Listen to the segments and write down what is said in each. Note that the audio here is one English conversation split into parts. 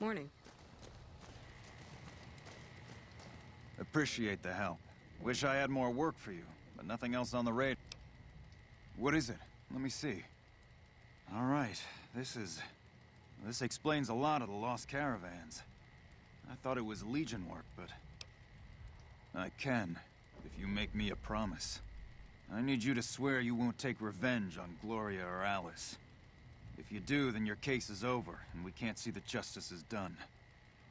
Morning. Appreciate the help. Wish I had more work for you, but nothing else on the radar. What is it? Let me see. All right, this explains a lot of the lost caravans. I thought it was Legion work, but... I can, if you make me a promise. I need you to swear you won't take revenge on Gloria or Alice. If you do, then your case is over, and we can't see that justice is done.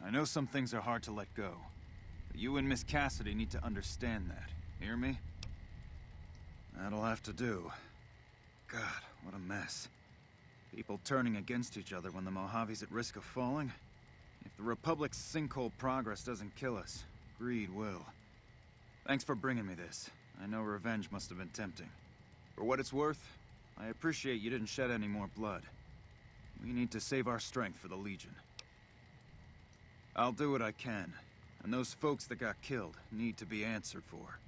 I know some things are hard to let go, but you and Miss Cassidy need to understand that. Hear me? That'll have to do. God, what a mess. People turning against each other when the Mojave's at risk of falling. If the Republic's sinkhole progress doesn't kill us, greed will. Thanks for bringing me this. I know revenge must have been tempting. For what it's worth, I appreciate you didn't shed any more blood. We need to save our strength for the Legion. I'll do what I can, and those folks that got killed need to be answered for.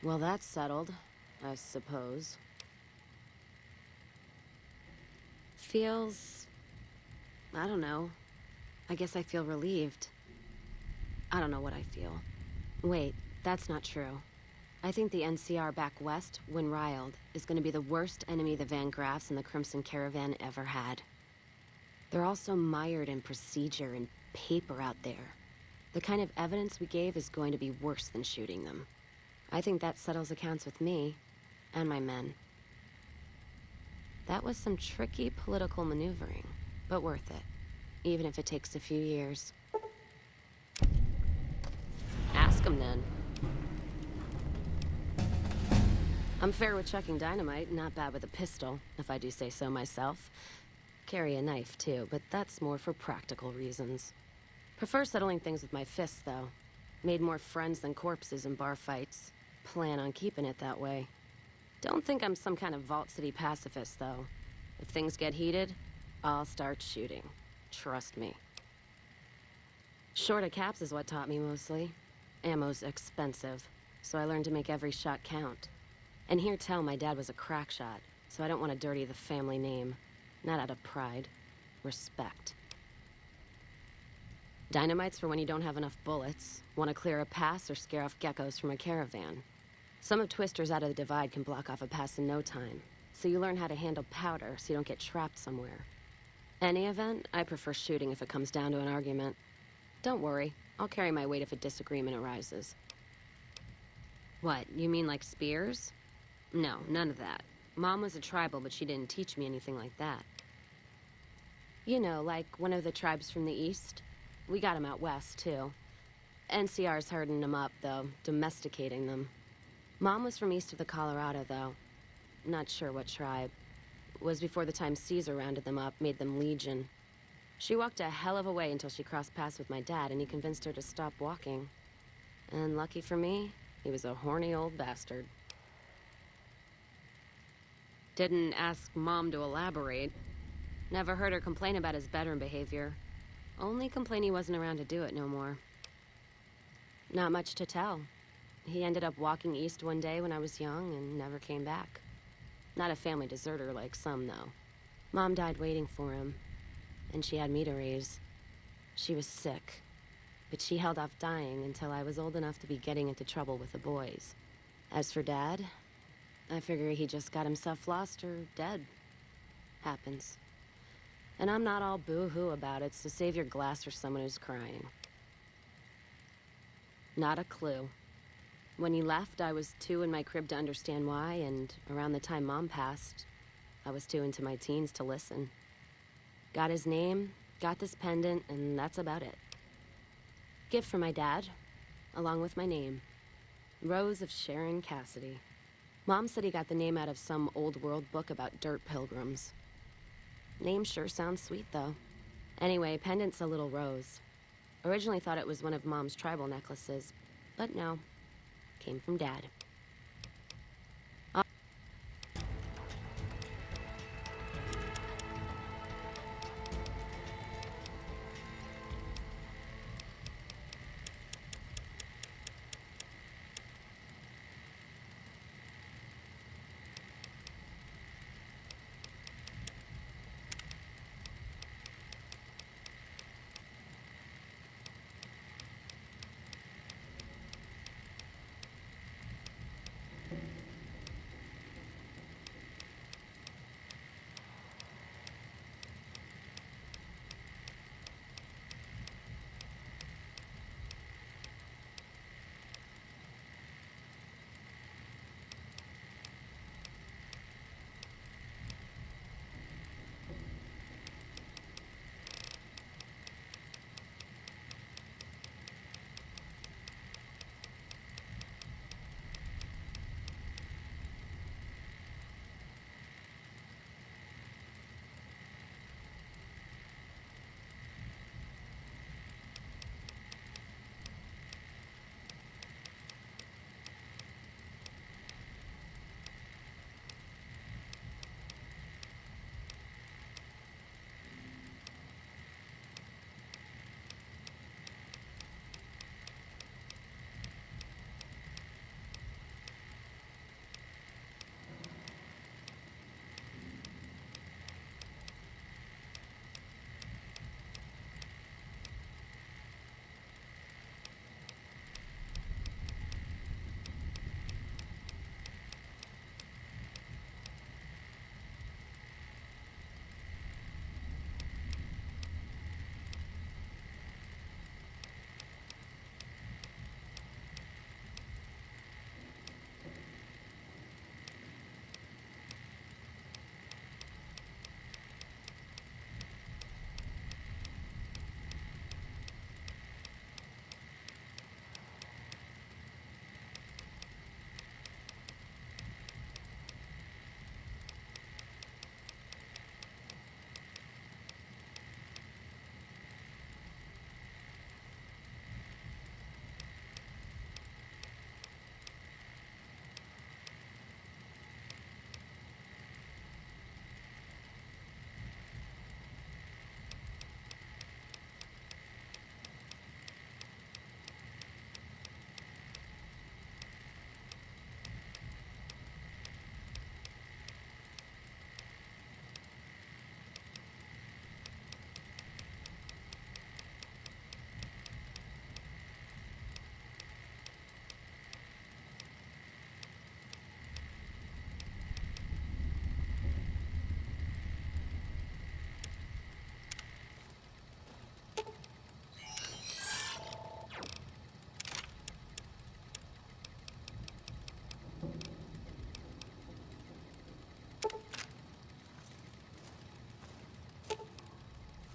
Well, that's settled, I suppose. Feels... I don't know. I guess I feel relieved. I don't know what I feel. Wait, that's not true. I think the NCR back west, when riled, is going to be the worst enemy the Van Graffs and the Crimson Caravan ever had. They're all so mired in procedure and paper out there. The kind of evidence we gave is going to be worse than shooting them. I think that settles accounts with me, and my men. That was some tricky political maneuvering, but worth it, even if it takes a few years. Ask him then. I'm fair with chucking dynamite, not bad with a pistol, if I do say so myself. Carry a knife, too, but that's more for practical reasons. Prefer settling things with my fists, though. Made more friends than corpses in bar fights. Plan on keeping it that way. Don't think I'm some kind of Vault City pacifist, though. If things get heated, I'll start shooting. Trust me. Short of caps is what taught me mostly. Ammo's expensive, so I learned to make every shot count. And hear tell my dad was a crack shot, so I don't want to dirty the family name. Not out of pride. Respect. Dynamite's for when you don't have enough bullets, want to clear a pass or scare off geckos from a caravan. Some of Twister's Out of the Divide can block off a pass in no time, so you learn how to handle powder so you don't get trapped somewhere. Any event, I prefer shooting if it comes down to an argument. Don't worry, I'll carry my weight if a disagreement arises. What, you mean like spears? No, none of that. Mom was a tribal, but she didn't teach me anything like that. You know, like one of the tribes from the east. We got them out west, too. NCR's herding them up, though, domesticating them. Mom was from east of the Colorado, though. Not sure what tribe. Was before the time Caesar rounded them up, made them Legion. She walked a hell of a way until she crossed paths with my dad, and he convinced her to stop walking. And lucky for me, he was a horny old bastard. Didn't ask Mom to elaborate. Never heard her complain about his bedroom behavior. Only complain he wasn't around to do it no more. Not much to tell. He ended up walking east one day when I was young and never came back. Not a family deserter like some, though. Mom died waiting for him, and she had me to raise. She was sick, but she held off dying until I was old enough to be getting into trouble with the boys. As for Dad, I figure he just got himself lost or dead. Happens. And I'm not all boo-hoo about it, so save your glass for someone who's crying. Not a clue. When he left, I was too in my crib to understand why, and around the time Mom passed, I was too into my teens to listen. Got his name, got this pendant, and that's about it. Gift from my dad, along with my name. Rose of Sharon Cassidy. Mom said he got the name out of some old world book about dirt pilgrims. Name sure sounds sweet, though. Anyway, pendant's a little rose. Originally thought it was one of Mom's tribal necklaces, but no. Came from Dad.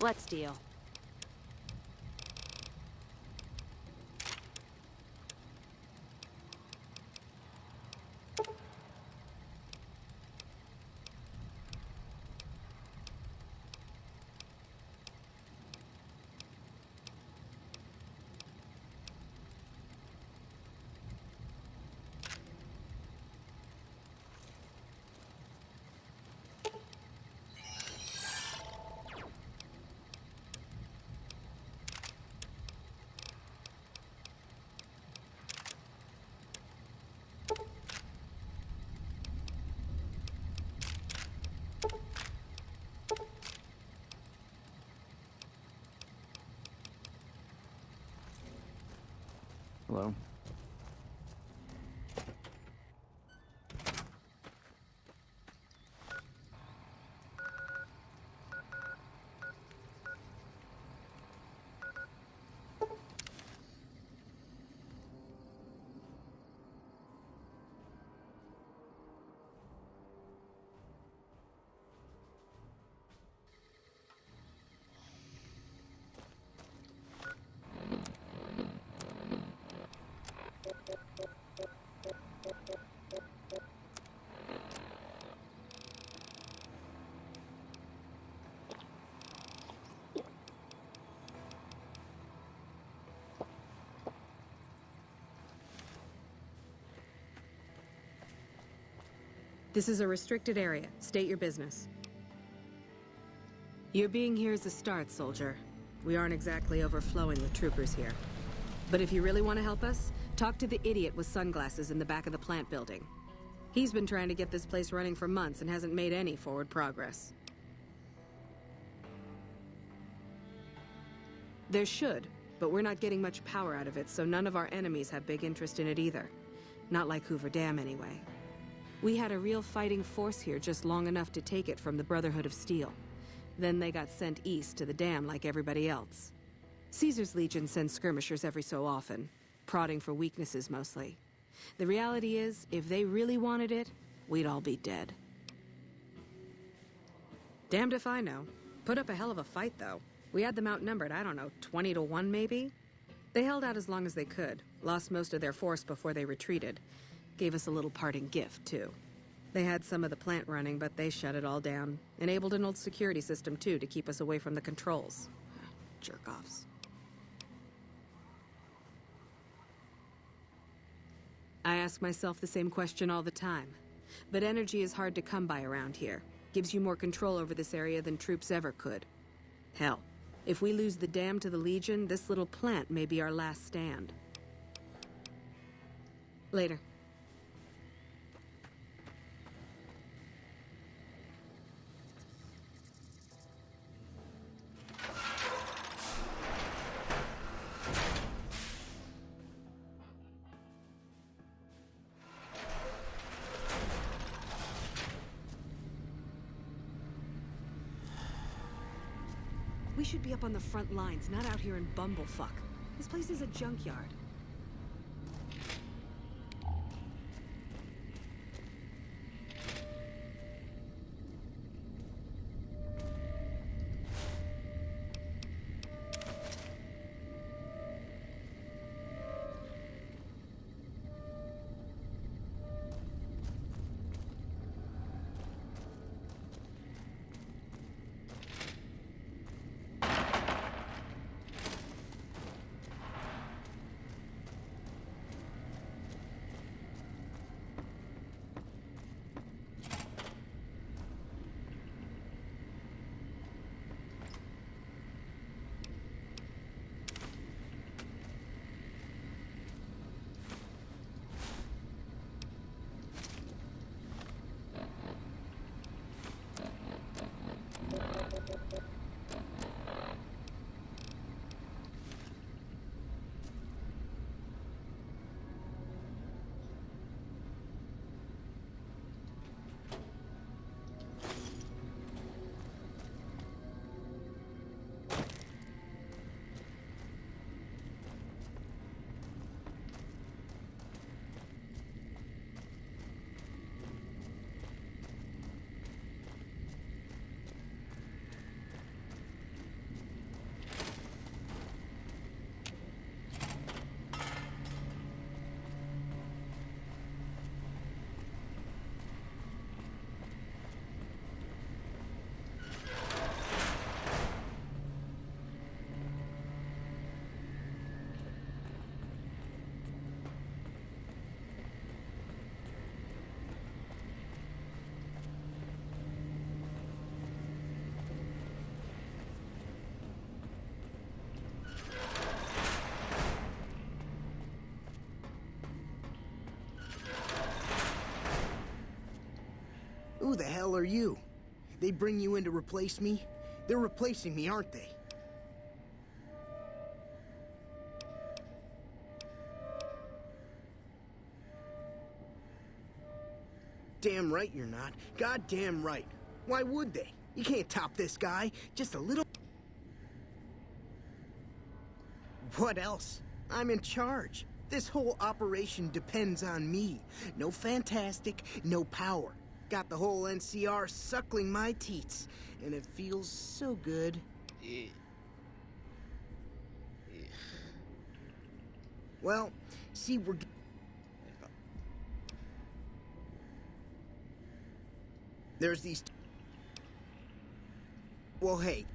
Let's deal. Hello? This is a restricted area. State your business. Your being here is a start, soldier. We aren't exactly overflowing with troopers here. But if you really want to help us, talk to the idiot with sunglasses in the back of the plant building. He's been trying to get this place running for months and hasn't made any forward progress. There should, but we're not getting much power out of it, so none of our enemies have big interest in it either. Not like Hoover Dam, anyway. We had a real fighting force here just long enough to take it from the Brotherhood of Steel. Then they got sent east to the dam like everybody else. Caesar's Legion sends skirmishers every so often, prodding for weaknesses mostly. The reality is, if they really wanted it, we'd all be dead. Damned if I know. Put up a hell of a fight, though. We had them outnumbered, I don't know, 20 to 1 maybe? They held out as long as they could, lost most of their force before they retreated. Gave us a little parting gift, too. They had some of the plant running, but they shut it all down. Enabled an old security system, too, to keep us away from the controls. Jerk-offs. I ask myself the same question all the time. But energy is hard to come by around here. Gives you more control over this area than troops ever could. Hell, if we lose the dam to the Legion, this little plant may be our last stand. Later. We should be up on the front lines, not out here in Bumblefuck. This place is a junkyard. Who the hell are you? They bring you in to replace me? They're replacing me, aren't they? Damn right you're not. Goddamn right. Why would they? You can't top this guy. Just a little... What else? I'm in charge. This whole operation depends on me. No fantastic, no power. Got the whole NCR suckling my teats, and it feels so good. Yeah. Yeah. Well, see, there's these... Well, hey.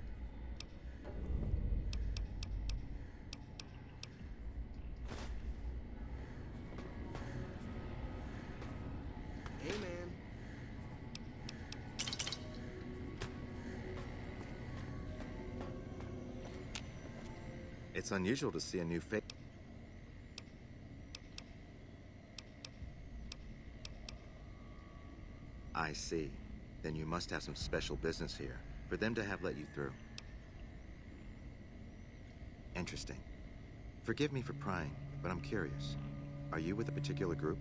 Hey, man. It's unusual to see a new face. I see. Then you must have some special business here, for them to have let you through. Interesting. Forgive me for prying, but I'm curious. Are you with a particular group?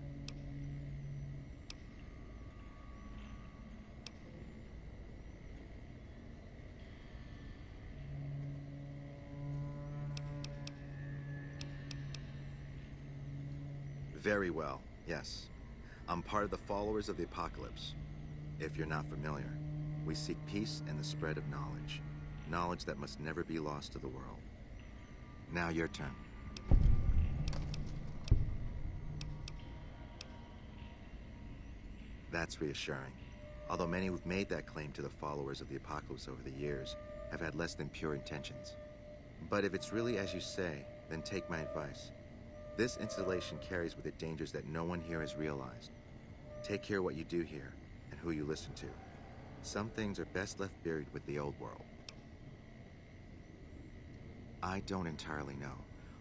Very well, yes. I'm part of the Followers of the Apocalypse. If you're not familiar, we seek peace and the spread of knowledge. Knowledge that must never be lost to the world. Now your turn. That's reassuring. Although many who've made that claim to the Followers of the Apocalypse over the years have had less than pure intentions. But if it's really as you say, then take my advice. This installation carries with it dangers that no one here has realized. Take care what you do here, and who you listen to. Some things are best left buried with the old world. I don't entirely know.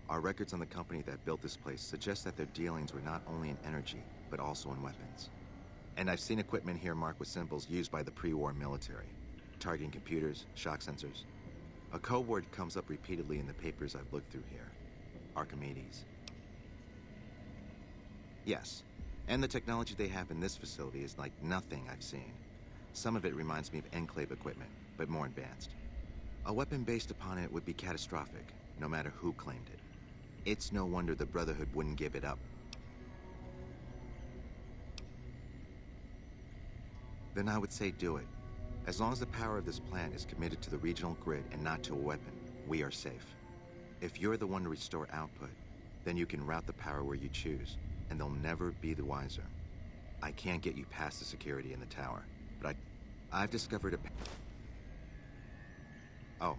Our records on the company that built this place suggest that their dealings were not only in energy, but also in weapons. And I've seen equipment here marked with symbols used by the pre-war military. Targeting computers, shock sensors. A code word comes up repeatedly in the papers I've looked through here. Archimedes. Yes, and the technology they have in this facility is like nothing I've seen. Some of it reminds me of Enclave equipment, but more advanced. A weapon based upon it would be catastrophic, no matter who claimed it. It's no wonder the Brotherhood wouldn't give it up. Then I would say do it. As long as the power of this plant is committed to the regional grid and not to a weapon, we are safe. If you're the one to restore output, then you can route the power where you choose, and they'll never be the wiser. I can't get you past the security in the tower, but I've discovered a... Oh,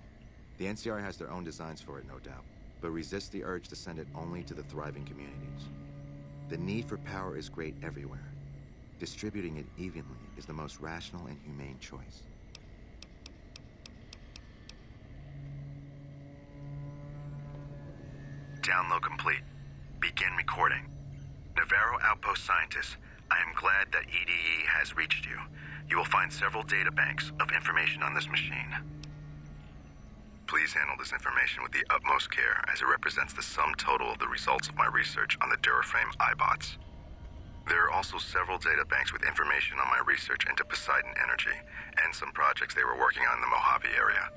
the NCR has their own designs for it, no doubt, but resist the urge to send it only to the thriving communities. The need for power is great everywhere. Distributing it evenly is the most rational and humane choice. Download complete. Begin recording. Navarro Outpost Scientist, I am glad that EDE has reached you. You will find several data banks of information on this machine. Please handle this information with the utmost care, as it represents the sum total of the results of my research on the Duraframe iBots. There are also several data banks with information on my research into Poseidon Energy, and some projects they were working on in the Mojave area.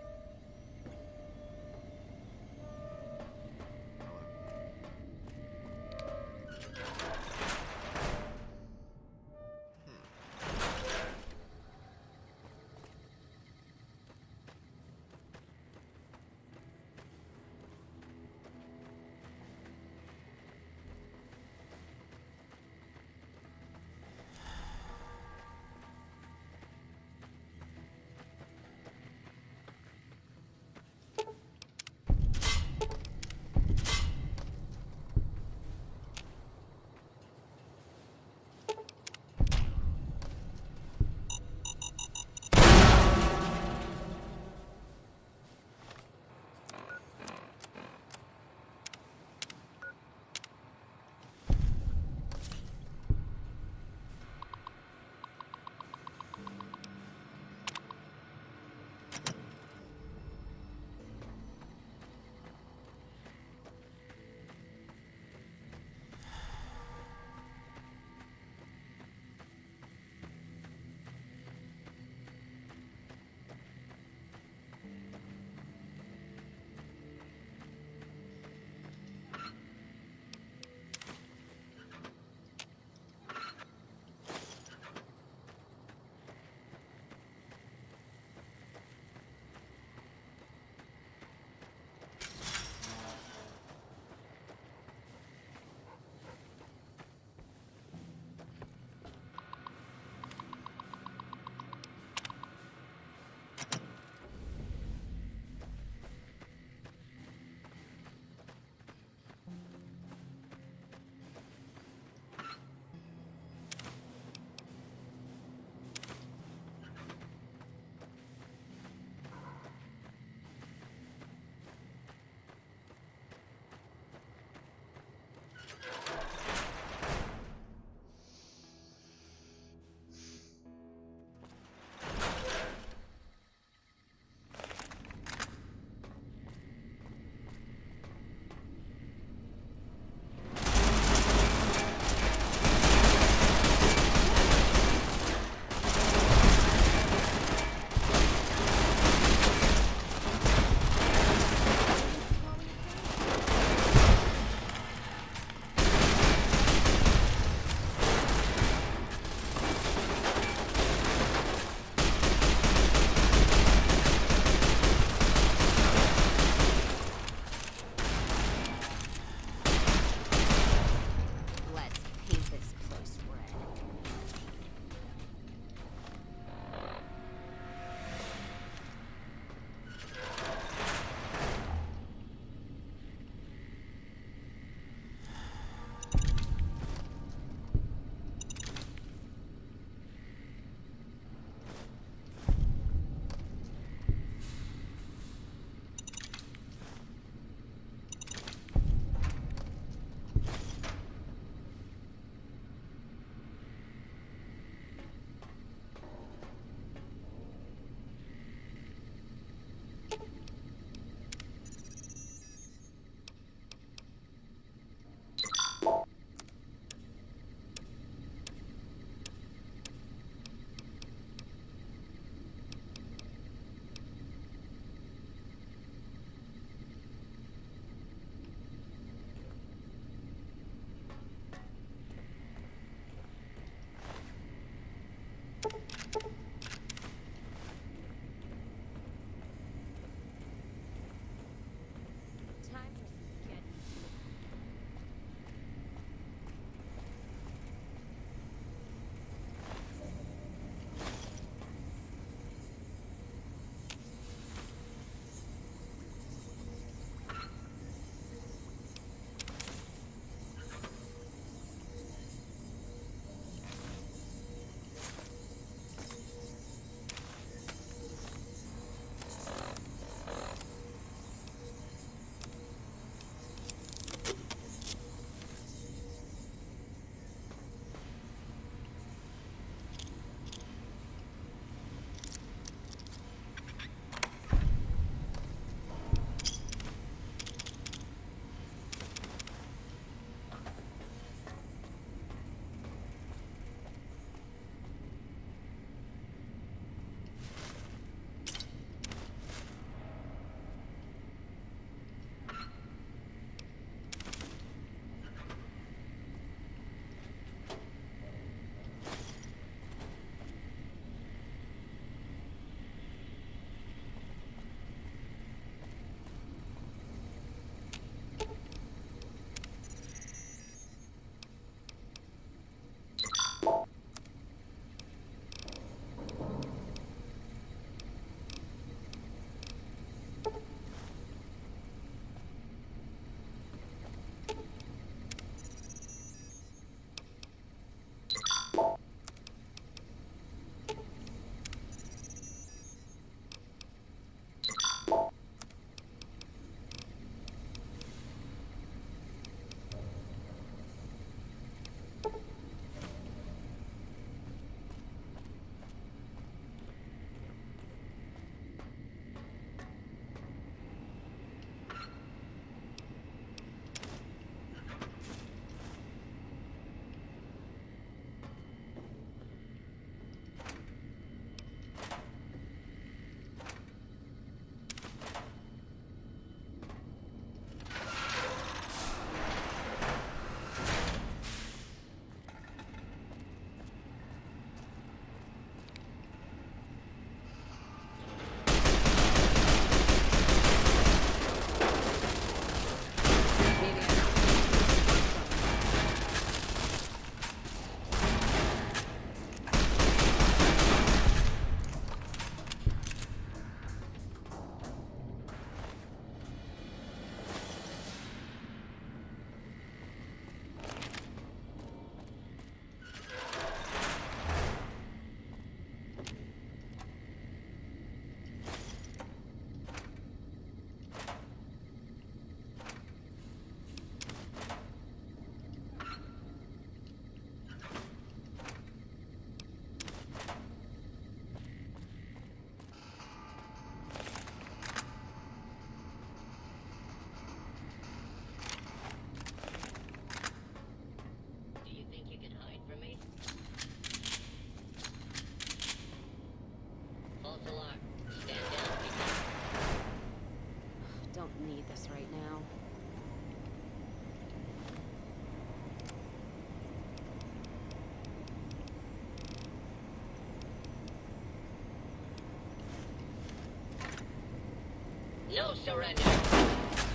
No surrender.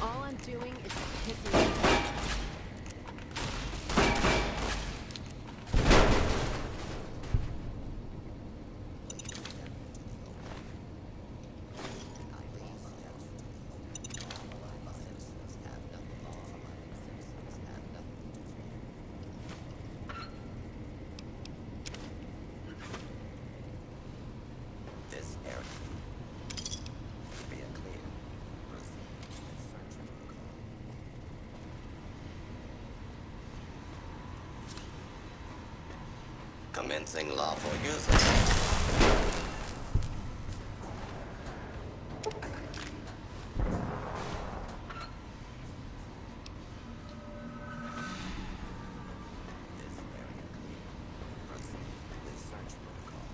All I'm doing is pissing you off. This area. Being clear. Proceed with search protocol. Commencing lawful use. This area clear. Proceed with search protocol.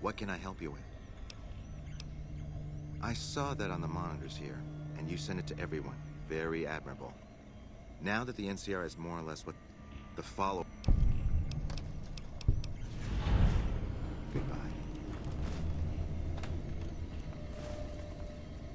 What can I help you with? I saw that on the monitors here, and you sent it to everyone. Very admirable. Now that the NCR is more or less what the follow...